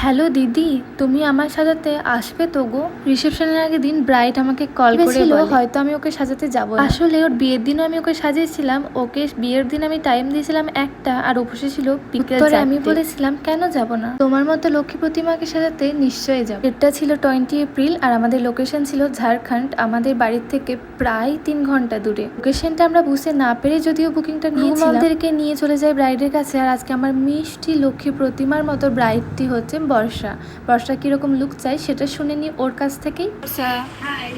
Hello দিদি, তুমি আমার সাজাতে আসবে তো গো? রিসেপশনের আগের দিন ব্রাইড আমাকে কল করে বলে হয়তো আমি ওকে সাজাতে যাব না। আসলে ওর বিয়ের দিনও আমি ওকে সাজিয়েছিলাম। ওকে বিয়ের দিন আমি টাইম দিয়েছিলাম 1টা আর উপসে ছিল বিকেল 4টে। আমি বলেছিলাম কেন যাব না, তোমার মতো লক্ষ্মী প্রতিমাকে সাজাতে নিশ্চয়ই যাব। এটা ছিল 20 এপ্রিল আর আমাদের লোকেশন ছিল ঝাড়খণ্ড। আমাদের বাড়ির থেকে প্রায় 3 ঘন্টা দূরে। লোকেশনটা আমরা বুঝতে না পেরে যদিও বুকিংটা নিয়েছিলাম। আমাদেরকে নিয়ে চলে যায় ব্রাইডের কাছে। আর আজকে আমার মিষ্টি লক্ষ্মী প্রতিমার মতো ব্রাইডটি হচ্ছে বর্ষা। বর্ষা কিরকম লুক চাই সেটা শুনে নি ওর কাছ থেকেই। হাই,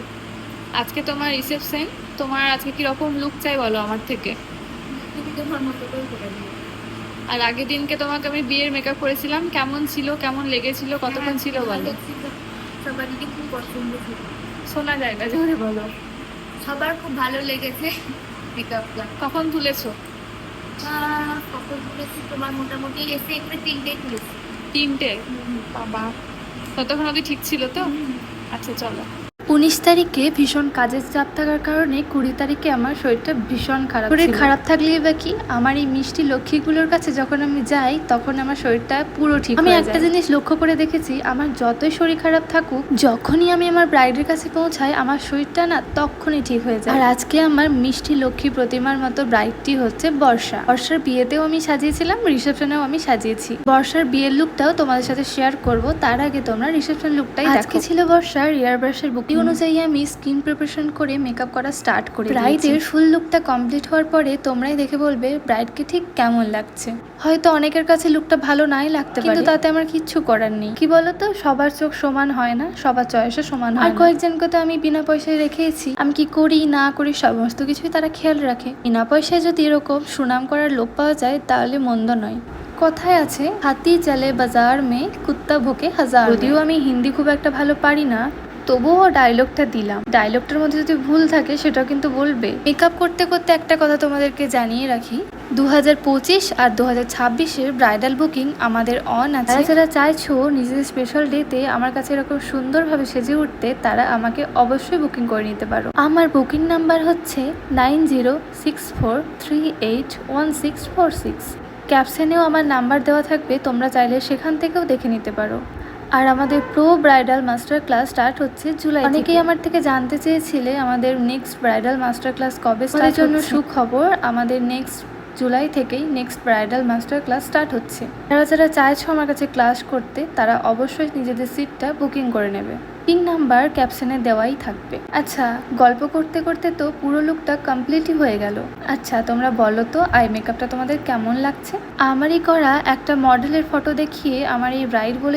আজকে তোমার রিসেপশন, তোমার আজকে কিরকম লুক চাই বলো আমার থেকে। তুমি তোমার মতো করে করে দিও। আর আগের দিনকে তোমাকে আমি বিয়ের মেকআপ করেছিলাম, কেমন ছিল, কেমন লেগেছিল, কতক্ষণ ছিল বলো। সবারই খুব পছন্দ ছিল, শোনা যায় না, জোরে বলো। সবার খুব ভালো লেগেছে মেকআপটা। কখন তুলেছো? কখন তুলেছি তোমার মোটামুটি এসে এখানে 3টে তুলেছি। 3টে? বাবা, ততক্ষণ অবধি ঠিক ছিল তো? আচ্ছা চলো। 19 তারিখে ভীষণ কাজের চাপ থাকার কারণে 20 তারিখে আমার শরীরটা ভীষণ খারাপ ছিল। শরীর খারাপ থাকলেই বা কি, আমার এই মিষ্টি লক্ষ্মীগুলোর কাছে যখন আমি যাই তখন আমার শরীরটা পুরো ঠিক হয়ে যায়। আমি একটা জিনিস লক্ষ্য করে দেখেছি, আমার যতই শরীর খারাপ থাকুক, যখনই আমি আমার ব্রাইডের কাছে পৌঁছাই আমার শরীরটা না তখনই ঠিক হয়ে যায়। আর আজকে আমার মিষ্টি লক্ষ্মী প্রতিমার মতো ব্রাইডটি হচ্ছে বর্ষা। বর্ষার বিয়েতেও আমি সাজিয়েছিলাম, রিসেপশনেও আমি সাজিয়েছি। বর্ষার বিয়ের লুকটাও তোমাদের সাথে শেয়ার করব, তার আগে তোমরা রিসেপশন লুকটাই দেখো। আজকে ছিল বর্ষার রিয়ার ব্রাশের বুকিং অনুযায়ী আমি স্কিন প্রিপারেশন করে মেকআপ করা স্টার্ট করি। ব্রাইডের ফুল লুকটা কমপ্লিট হওয়ার পরে তোমরাই দেখে বলবে ব্রাইডকে ঠিক কেমন লাগছে। হয়তো অনেকের কাছে লুকটা ভালো নাই লাগতে পারে, কিন্তু তাতে আমার কিচ্ছু করার নেই। কি বলতো, সবার চোখ সমান হয় না, সবার চয়েসও সমান হয় না। আর কয়েকজনকে তো আমি বিনা পয়সায় রেখেছি, আমি কি করি না করি সমস্ত কিছুই তারা খেয়াল রাখে। বিনা পয়সায় যদি এরকম সুনাম করার লোক পাওয়া যায় তাহলে মন্দ নয়। কথায় আছে হাতি চলে বাজার মে কুত্তা ভোকে হাজার। যদিও আমি হিন্দি খুব একটা ভালো পারি না, তবুও ডায়লগটা দিলাম। ডায়লগটার মধ্যে যদি ভুল থাকে সেটাও কিন্তু বলবে। মেকআপ করতে করতে একটা কথা তোমাদেরকে জানিয়ে রাখি, 2025 আর 2026-এর ব্রাইডাল বুকিং আমাদের অন আছে। যারা চাইছো নিজেদের স্পেশাল ডেতে আমার কাছে এরকম সুন্দরভাবে সেজে উঠতে, তারা আমাকে অবশ্যই বুকিং করে নিতে পারো। আমার বুকিং নাম্বার হচ্ছে 9064381646। ক্যাপশনেও আমার নাম্বার দেওয়া থাকবে, তোমরা চাইলে সেখান থেকেও দেখে নিতে পারো। আর আমাদের pro bridal master class start হচ্ছে জুলাই। অনেকেই আমার থেকে জানতে চেয়েছিলে আমাদের নেক্সট ব্রাইডাল মাস্টার ক্লাস কবে স্টার্ট হচ্ছে। জন্য সুখবর, আমাদের নেক্সট জুলাই থেকেই next bridal master class start হচ্ছে। যারা যারা চাইছো আমার কাছে ক্লাস করতে, তারা অবশ্যই নিজেদের সিটটা বুকিং করে নেবে। বুকিং নাম্বার ক্যাপশনে দেওয়াই থাকবে। আচ্ছা, গল্প করতে করতে তো পুরো লুকটা কমপ্লিটই হয়ে গেল। আচ্ছা তোমরা বলো তো আই মেকআপটা তোমাদের কেমন লাগছে? আমারই করা একটা মডেলের ফটো দেখিয়ে আমার এই ব্রাইড বলে